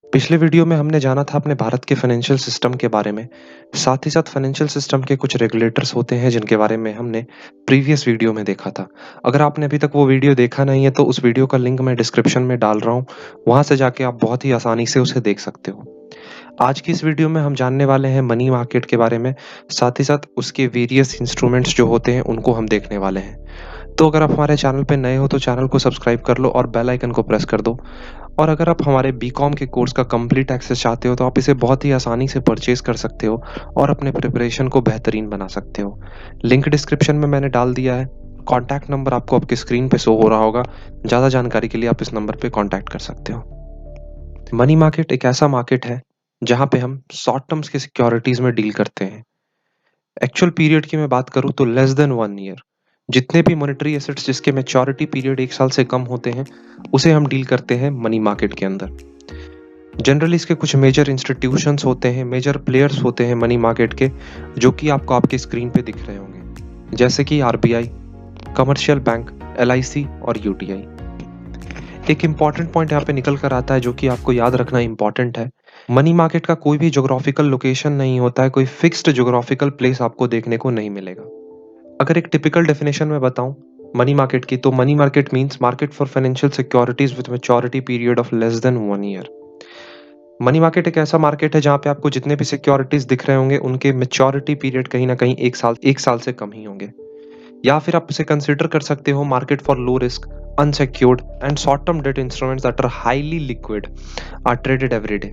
पिछले वीडियो में हमने जाना था अपने भारत के फाइनेंशियल सिस्टम के बारे में। साथ ही साथ फाइनेंशियल सिस्टम के कुछ रेगुलेटर्स होते हैं जिनके बारे में हमने प्रीवियस वीडियो में देखा था। अगर आपने अभी तक वो वीडियो देखा नहीं है तो उस वीडियो का लिंक मैं डिस्क्रिप्शन में डाल रहा हूँ। वहाँ से जाके आप बहुत ही आसानी से उसे देख सकते हो। आज की इस वीडियो में हम जानने वाले हैं मनी मार्केट के बारे में, साथ ही साथ उसके वेरियस इंस्ट्रूमेंट्स जो होते हैं उनको हम देखने वाले हैं। तो अगर आप हमारे चैनल पे नए हो तो चैनल को सब्सक्राइब कर लो और बेल आइकन को प्रेस कर दो। और अगर आप हमारे बीकॉम के कोर्स का कंप्लीट एक्सेस चाहते हो तो आप इसे बहुत ही आसानी से परचेज कर सकते हो और अपने प्रिपरेशन को बेहतरीन बना सकते हो। लिंक डिस्क्रिप्शन में मैंने डाल दिया है। कॉन्टैक्ट नंबर आपको आपकी स्क्रीन पे शो हो रहा होगा। ज़्यादा जानकारी के लिए आप इस नंबर पे कॉन्टैक्ट कर सकते हो। मनी मार्केट एक ऐसा मार्केट है जहाँ पे हम शॉर्ट टर्म्स की सिक्योरिटीज में डील करते हैं। एक्चुअल पीरियड की मैं बात करूँ तो लेस देन 1 ईयर। जितने भी मॉनेटरी एसेट्स जिसके मैच्योरिटी पीरियड 1 साल से कम होते हैं, उसे हम डील करते हैं मनी मार्केट के अंदर। जनरली इसके कुछ मेजर इंस्टीट्यूशंस होते हैं, मेजर प्लेयर्स होते हैं मनी मार्केट के, जो कि आपको आपके स्क्रीन पे दिख रहे होंगे, जैसे कि आरबीआई, कमर्शियल बैंक, एलआईसी और यूटीआई। एक इम्पॉर्टेंट पॉइंट यहाँ पे निकल कर आता है जो कि आपको याद रखना इम्पॉर्टेंट है। मनी मार्केट का कोई भी ज्योग्राफिकल लोकेशन नहीं होता है, कोई फिक्स्ड ज्योग्राफिकल प्लेस आपको देखने को नहीं मिलेगा। अगर एक टिपिकल डेफिनेशन में बताऊं मनी मार्केट की, तो money market means market for financial securities with maturity period of less than 1 year. Money market एक ऐसा मार्केट है जहां पे आपको जितने भी सिक्योरिटीज दिख रहे होंगे उनके मैच्योरिटी पीरियड कहीं ना कहीं 1 साल से कम ही होंगे। या फिर आप इसे कंसिडर कर सकते हो market for low risk, unsecured and short term debt instruments that are highly liquid are traded every day.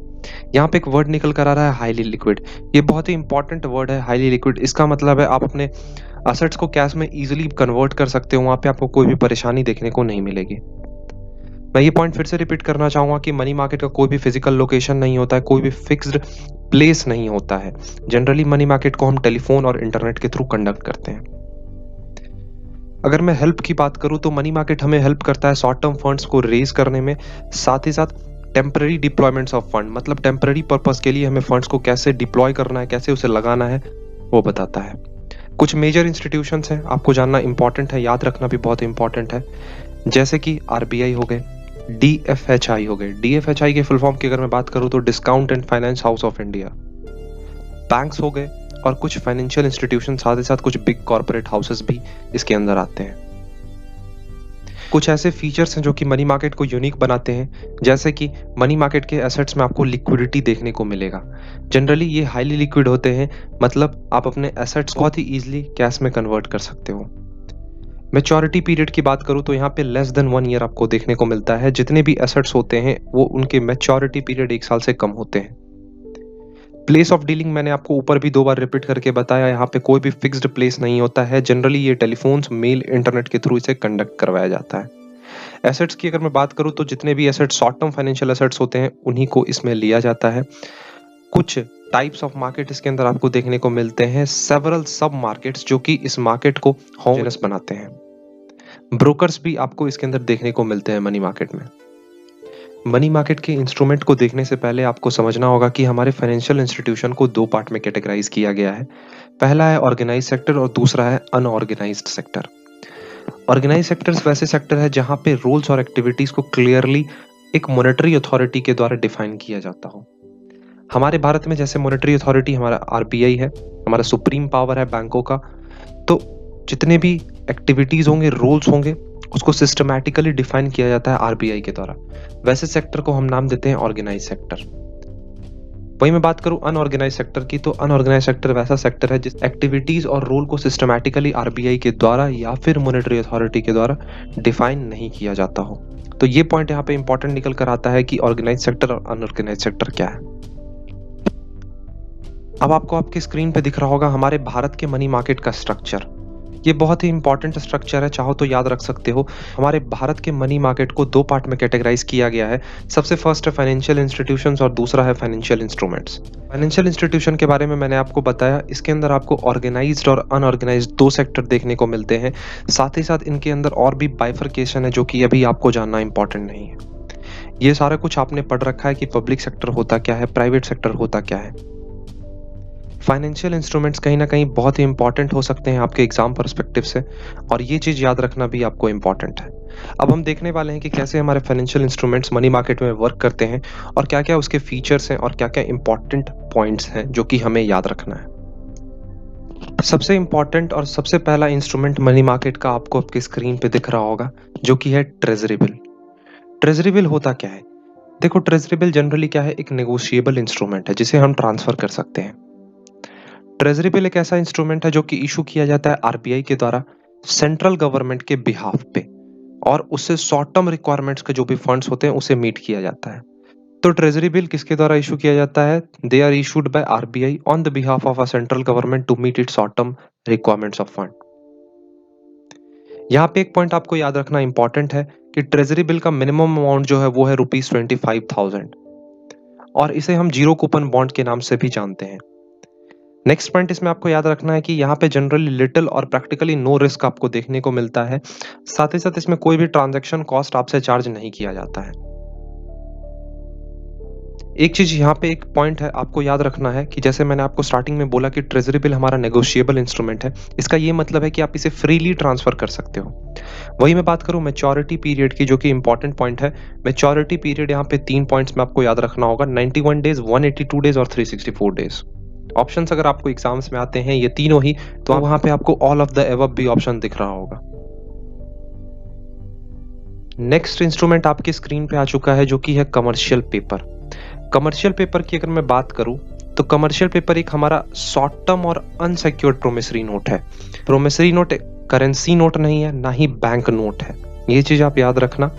यहाँ पे एक वर्ड निकल कर आ रहा है, हाईली लिक्विड। ये बहुत ही इंपॉर्टेंट वर्ड है, हाईली लिक्विड। इसका मतलब है आप अपने असेट्स को कैश में इजीली कन्वर्ट कर सकते हो, वहां पे आपको कोई भी परेशानी देखने को नहीं मिलेगी। मैं ये पॉइंट फिर से रिपीट करना चाहूंगा कि मनी मार्केट का कोई भी फिजिकल लोकेशन नहीं होता है, कोई भी फिक्स्ड प्लेस नहीं होता है। जनरली मनी मार्केट को हम टेलीफोन और इंटरनेट के थ्रू कंडक्ट करते हैं। अगर मैं हेल्प की बात करूं तो मनी मार्केट हमें हेल्प करता है शॉर्ट टर्म फंड्स को रेज करने में, साथ ही साथ टेम्पररी डिप्लॉयमेंट्स ऑफ फंड, मतलब टेम्पररी पर्पस के लिए हमें फंड्स को कैसे डिप्लॉय करना है, कैसे उसे लगाना है, वो बताता है। कुछ मेजर इंस्टीट्यूशंस हैं, आपको जानना इंपॉर्टेंट है, याद रखना भी बहुत इंपॉर्टेंट है, जैसे कि आरबीआई हो गए, डीएफएचआई हो गए। डीएफएचआई के फुल फॉर्म की अगर मैं बात करूं तो discount and finance house of India. Banks हो गए और कुछ फाइनेंशियल इंस्टीट्यूशन, साथ ही साथ कुछ बिग कॉर्पोरेट हाउसेस भी इसके अंदर आते हैं। कुछ ऐसे फीचर्स हैं जो कि मनी मार्केट को यूनिक बनाते हैं, जैसे कि मनी मार्केट के एसेट्स में आपको लिक्विडिटी देखने को मिलेगा। जनरली ये हाईली लिक्विड होते हैं, मतलब आप अपने एसेट्स बहुत ही इजीली कैश में कन्वर्ट कर सकते हो। मैच्योरिटी पीरियड की बात करूं तो यहाँ पे लेस देन 1 ईयर आपको देखने को मिलता है। जितने भी एसेट्स होते हैं वो उनके मैच्योरिटी पीरियड 1 साल से कम होते हैं। प्लेस ऑफ डीलिंग मैंने आपको ऊपर भी 2 बार रिपीट करके बताया, यहाँ पे कोई भी फिक्स्ड प्लेस नहीं होता है। जनरली ये टेलीफोन्स, मेल, इंटरनेट के थ्रू इसे कंडक्ट करवाया जाता है। एसेट्स की अगर मैं बात करूं तो जितने भी assets short term financial assets होते हैं उन्हीं को इसमें लिया जाता है। कुछ टाइप्स ऑफ मार्केट इसके अंदर आपको देखने को मिलते हैं, सेवरल सब मार्केट्स जो कि इस मार्केट को होमोजेनस बनाते हैं। ब्रोकर्स भी आपको इसके अंदर देखने को मिलते हैं मनी मार्केट में। मनी मार्केट के इंस्ट्रूमेंट को देखने से पहले आपको समझना होगा कि हमारे फाइनेंशियल इंस्टीट्यूशन को 2 पार्ट में कैटेगराइज किया गया है। पहला है ऑर्गेनाइज्ड सेक्टर और दूसरा है अनऑर्गेनाइज्ड सेक्टर। ऑर्गेनाइज्ड सेक्टर्स वैसे सेक्टर है जहां पे रूल्स और एक्टिविटीज को क्लियरली एक मॉनेटरी अथॉरिटी के द्वारा डिफाइन किया जाता हो। हमारे भारत में जैसे मॉनेटरी अथॉरिटी हमारा आरबीआई है, हमारा सुप्रीम पावर है बैंकों का, तो जितने भी एक्टिविटीज होंगे, रूल्स होंगे, उसको सिस्टमैटिकली डिफाइन किया जाता है आरबीआई के द्वारा। वैसे सेक्टर को हम नाम देते हैं ऑर्गेनाइज सेक्टर। वही मैं बात करूं अनऑर्गेनाइज सेक्टर की, तो अनऑर्गेनाइज सेक्टर वैसा सेक्टर है जिस एक्टिविटीज और रूल को सिस्टमैटिकली आरबीआई के द्वारा या फिर मॉनेटरी अथॉरिटी के द्वारा डिफाइन नहीं किया जाता हो। तो ये पॉइंट यहाँ पे इंपॉर्टेंट निकल कर आता है कि ऑर्गेनाइज सेक्टर और अनऑर्गेनाइज सेक्टर क्या है। अब आपको आपकी स्क्रीन पे दिख रहा होगा हमारे भारत के मनी मार्केट का स्ट्रक्चर। ये बहुत ही इंपॉर्टेंट स्ट्रक्चर है, चाहो तो याद रख सकते हो। हमारे भारत के मनी मार्केट को 2 पार्ट में कैटेगराइज किया गया है। सबसे फर्स्ट है फाइनेंशियल इंस्टीट्यूशंस और दूसरा है फाइनेंशियल इंस्ट्रूमेंट्स। फाइनेंशियल इंस्टीट्यूशन के बारे में मैंने आपको बताया, इसके अंदर आपको ऑर्गेनाइज्ड और अनऑर्गेनाइज्ड 2 सेक्टर देखने को मिलते हैं। साथ ही साथ इनके अंदर और भी बाइफरकेशन है जो कि अभी आपको जानना इंपॉर्टेंट नहीं है। ये सारा कुछ आपने पढ़ रखा है कि पब्लिक सेक्टर होता क्या है, प्राइवेट सेक्टर होता क्या है। फाइनेंशियल इंस्ट्रूमेंट्स कहीं ना कहीं बहुत ही इंपॉर्टेंट हो सकते हैं आपके एग्जाम पर्सपेक्टिव से, और ये चीज याद रखना भी आपको इंपॉर्टेंट है। अब हम देखने वाले हैं कि कैसे हमारे फाइनेंशियल इंस्ट्रूमेंट्स मनी मार्केट में वर्क करते हैं और क्या-क्या उसके फीचर्स हैं और क्या-क्या इंपॉर्टेंट पॉइंट्स हैं जो कि हमें याद रखना है। सबसे इंपॉर्टेंट और सबसे पहला इंस्ट्रूमेंट मनी मार्केट का आपको आपकी स्क्रीन पे दिख रहा होगा, जो कि है ट्रेजरी बिल। ट्रेजरी बिल होता क्या है? देखो, ट्रेजरी बिल जनरली क्या है, एक नेगोशिएबल इंस्ट्रूमेंट है जिसे हम ट्रांसफर कर सकते हैं। ट्रेजरी बिल एक ऐसा इंस्ट्रूमेंट है जो कि इशू किया जाता है आरबीआई के द्वारा सेंट्रल गवर्नमेंट के बिहाफ पे, और उससे शॉर्ट टर्म रिक्वायरमेंट्स के जो भी फंड्स होते हैं उसे मीट किया जाता है। तो ट्रेजरी बिल किसके द्वारा इशू किया जाता है? They are issued by RBI on the behalf of a central government to meet its short term requirements of fund. यहाँ पे एक पॉइंट आपको याद रखना इंपॉर्टेंट है कि ट्रेजरी बिल का मिनिमम अमाउंट जो है वो है ₹25,000, और इसे हम जीरो कूपन बॉन्ड के नाम से भी जानते हैं। नेक्स्ट पॉइंट इसमें आपको याद रखना है कि यहाँ पे जनरली लिटिल और प्रैक्टिकली नो रिस्क आपको देखने को मिलता है। साथ ही साथ इसमें कोई भी ट्रांजैक्शन कॉस्ट आपसे चार्ज नहीं किया जाता है। एक चीज यहाँ पे एक पॉइंट है आपको याद रखना है कि जैसे मैंने आपको स्टार्टिंग में बोला कि ट्रेजरी बिल हमारा नेगोशिएबल इंस्ट्रूमेंट है। इसका ये मतलब है कि आप इसे फ्रीली ट्रांसफर कर सकते हो। वही मैं बात करूं मैच्योरिटी पीरियड की, जो कि इंपॉर्टेंट पॉइंट है। मैच्योरिटी पीरियड यहाँ पे 3 पॉइंट्स में आपको याद रखना होगा: 91 डेज, 182 डेज और 364 डेज। ऑप्शंस अगर आपको एग्जाम्स में आते हैं ये तीनों ही, तो वहां पे आपको ऑल ऑफ द एबव भी ऑप्शन दिख रहा होगा। नेक्स्ट इंस्ट्रूमेंट आपकी स्क्रीन पे आ चुका है, जो कि है कमर्शियल पेपर। कमर्शियल पेपर की अगर मैं बात करूं तो कमर्शियल पेपर एक हमारा शॉर्ट टर्म और अनसिक्योर्ड प्रोमिसरी नोट है। प्रोमिसरी नोट करेंसी नोट नहीं है, ना ही बैंक नोट है। ये चीज आप याद रखना।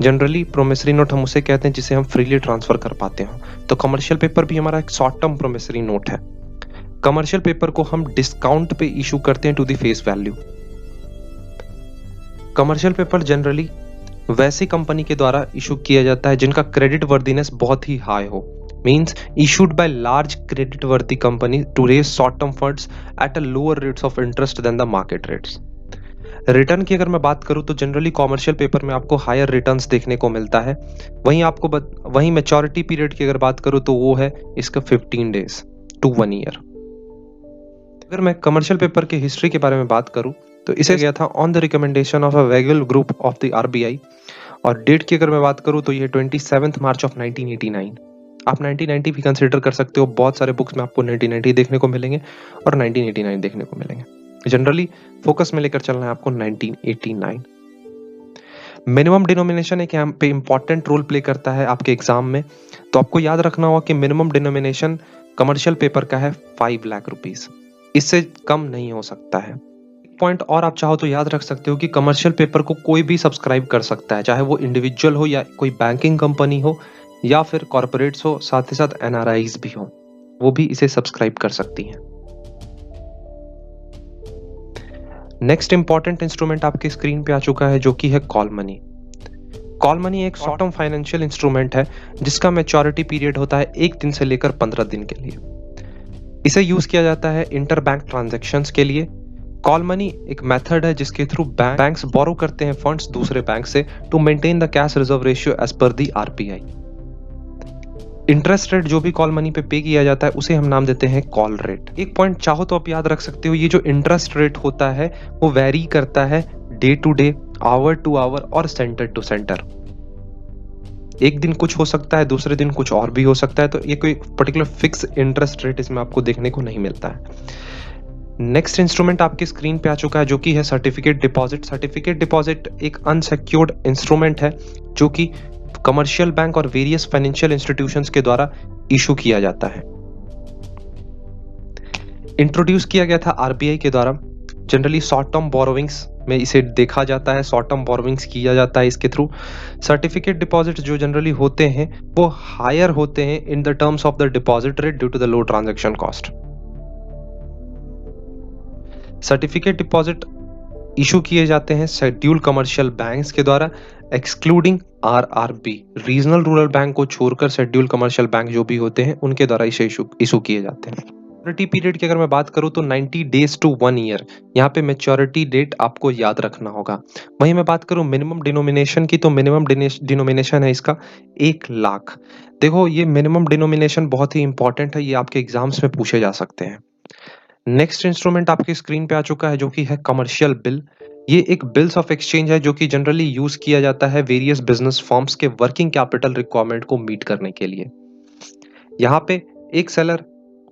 जनरली प्रोमिसरी नोट हम उसे कहते हैं जिसे हम फ्रीली ट्रांसफर कर पाते हो। तो कमर्शियल पेपर भी हमारा एक शॉर्ट टर्म प्रोमिसरी नोट है। कमर्शियल पेपर को हम डिस्काउंट पे इशू करते हैं to the face value. Commercial paper generally वैसी कंपनी के द्वारा इशू किया जाता है जिनका क्रेडिट वर्दीनेस बहुत ही हाई हो, means issued by large credit worthy company to raise short term funds at a lower rates of interest than the market rates. Return की अगर मैं बात करूं तो जनरली कॉमर्शियल पेपर में आपको हायर रिटर्न्स देखने को मिलता है। वहीं मैच्योरिटी पीरियड की अगर बात करूं तो वो है इसका 15 डेज टू 1 ईयर। अगर मैं कमर्शियल पेपर के हिस्ट्री के बारे में बात करूं तो इसे गया था on the recommendation of a vagal group of the RBI, और डेट की अगर मैं बात करूं तो ये 27 मार्च ऑफ 1989। आप 1990 भी कंसीडर कर सकते हो। बहुत सारे बुक्स में आपको 1990 देखने को मिलेंगे और 1989 देखने को मिलेंगे। जनरली फोकस में लेकर चलना है आपको 1989। मिनिमम डिनोमिनेशन एक यहाँ पे इंपॉर्टेंट रोल प्ले करता है आपके एग्जाम में। तो आपको याद रखना होगा कि मिनिमम डिनोमिनेशन कमर्शियल पेपर का है 5 लाख रुपीज, इससे कम नहीं हो सकता है। पॉइंट और आप चाहो तो याद रख सकते हो कि कमर्शियल पेपर को कोई भी सब्सक्राइब कर सकता है, चाहे वो इंडिविजुअल हो या कोई बैंकिंग कंपनी हो या फिर कॉर्पोरेट्स हो, साथ ही साथ एनआरआईज भी हो, वो भी इसे सब्सक्राइब कर सकती हैं। नेक्स्ट इंपॉर्टेंट इंस्ट्रूमेंट आपकी स्क्रीन पे आ चुका है, जो कि है कॉल मनी। कॉल मनी एक शॉर्ट टर्म फाइनेंशियल इंस्ट्रूमेंट है जिसका मैच्योरिटी पीरियड होता है 1 दिन से लेकर 15 दिन के लिए। इसे यूज किया जाता है इंटर बैंक ट्रांजेक्शन्स के लिए। कॉल मनी एक मेथड है जिसके थ्रू बैंक्स बोरो करते हैं फंड्स दूसरे बैंक से to maintain the cash reserve ratio as per the RBI. Interest rate जो भी कॉल मनी पे किया जाता है उसे हम नाम देते हैं कॉल रेट। एक पॉइंट चाहो तो आप याद रख सकते हो, ये जो इंटरेस्ट रेट होता है वो वेरी करता है day to day, hour to hour और सेंटर टू सेंटर। एक दिन कुछ हो सकता है, दूसरे दिन कुछ और भी हो सकता है। तो ये कोई पर्टिकुलर फिक्स इंटरेस्ट रेट इसमें आपको देखने को नहीं मिलता है। नेक्स्ट इंस्ट्रूमेंट आपकी स्क्रीन पे आ चुका है, जो कि है सर्टिफिकेट डिपॉजिट। सर्टिफिकेट डिपॉजिट एक अनसिक्योर्ड इंस्ट्रूमेंट है जो कि कमर्शियल बैंक और वेरियस फाइनेंशियल इंस्टीट्यूशंस के द्वारा इशू किया जाता है। इंट्रोड्यूस किया गया था आरबीआई के द्वारा। जनरली शॉर्ट टर्म बोरोविंग्स में इसे देखा जाता है, शॉर्ट टर्म बोरोविंग्स किया जाता है इसके थ्रू। सर्टिफिकेट डिपॉजिट जो जनरली होते हैं वो हायर होते हैं in the terms of the deposit rate due to the low transaction cost. Certificate deposit issue किए जाते हैं शेड्यूल कमर्शियल बैंक्स के द्वारा, excluding RRB. Regional rural bank को छोड़कर शेड्यूल कमर्शियल बैंक जो भी होते हैं उनके द्वारा इसे इशू किए जाते हैं। मैच्योरिटी पीरियड की अगर मैं बात करूं तो 90 डेज टू 1 ईयर, यहाँ पे मैच्योरिटी डेट आपको याद रखना होगा। वहीं मैं बात करूं मिनिमम डिनोमिनेशन की, तो मिनिमम डिनोमिनेशन है इसका 1 लाख। देखो, ये मिनिमम डिनोमिनेशन बहुत ही इंपॉर्टेंट है, ये आपके एग्जाम्स में पूछे जा सकते हैं। नेक्स्ट इंस्ट्रूमेंट आपकी स्क्रीन पे आ चुका है, जो कि है कमर्शियल बिल। ये एक बिल्स ऑफ एक्सचेंज है जो कि जनरली यूज किया जाता है वेरियस बिजनेस फॉर्म्स के वर्किंग कैपिटल रिक्वायरमेंट को मीट करने के लिए। यहाँ पे एक सेलर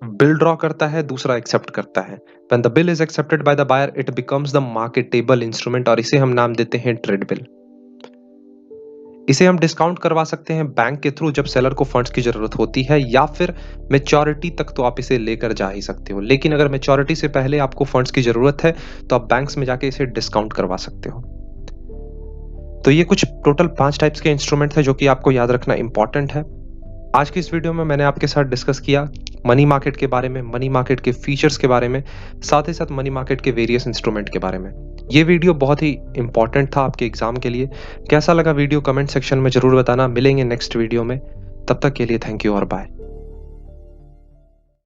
बिल ड्रॉ करता है, दूसरा एक्सेप्ट करता है। When the bill is accepted by the buyer, it becomes the marketable instrument और इसे हम नाम देते हैं ट्रेड बिल। इसे हम डिस्काउंट करवा सकते हैं बैंक के थ्रू जब सेलर को फंड्स की जरूरत होती है, या फिर मैच्योरिटी तक तो आप इसे लेकर जा ही सकते हो। लेकिन अगर मैच्योरिटी से पहले आपको फंड्स की जरूरत है तो आप बैंक्स में जाके इसे डिस्काउंट करवा सकते हो। तो ये कुछ टोटल 5 टाइप्स के इंस्ट्रूमेंट है जो कि आपको याद रखना इंपॉर्टेंट है। आज की इस वीडियो में मैंने आपके साथ डिस्कस किया मनी मार्केट के बारे में, मनी मार्केट के फीचर्स के बारे में, साथ ही साथ मनी मार्केट के वेरियस इंस्ट्रूमेंट के बारे में। ये वीडियो बहुत ही इंपॉर्टेंट था आपके एग्जाम के लिए। कैसा लगा वीडियो कमेंट सेक्शन में जरूर बताना। मिलेंगे नेक्स्ट वीडियो में, तब तक के लिए थैंक यू और बाय।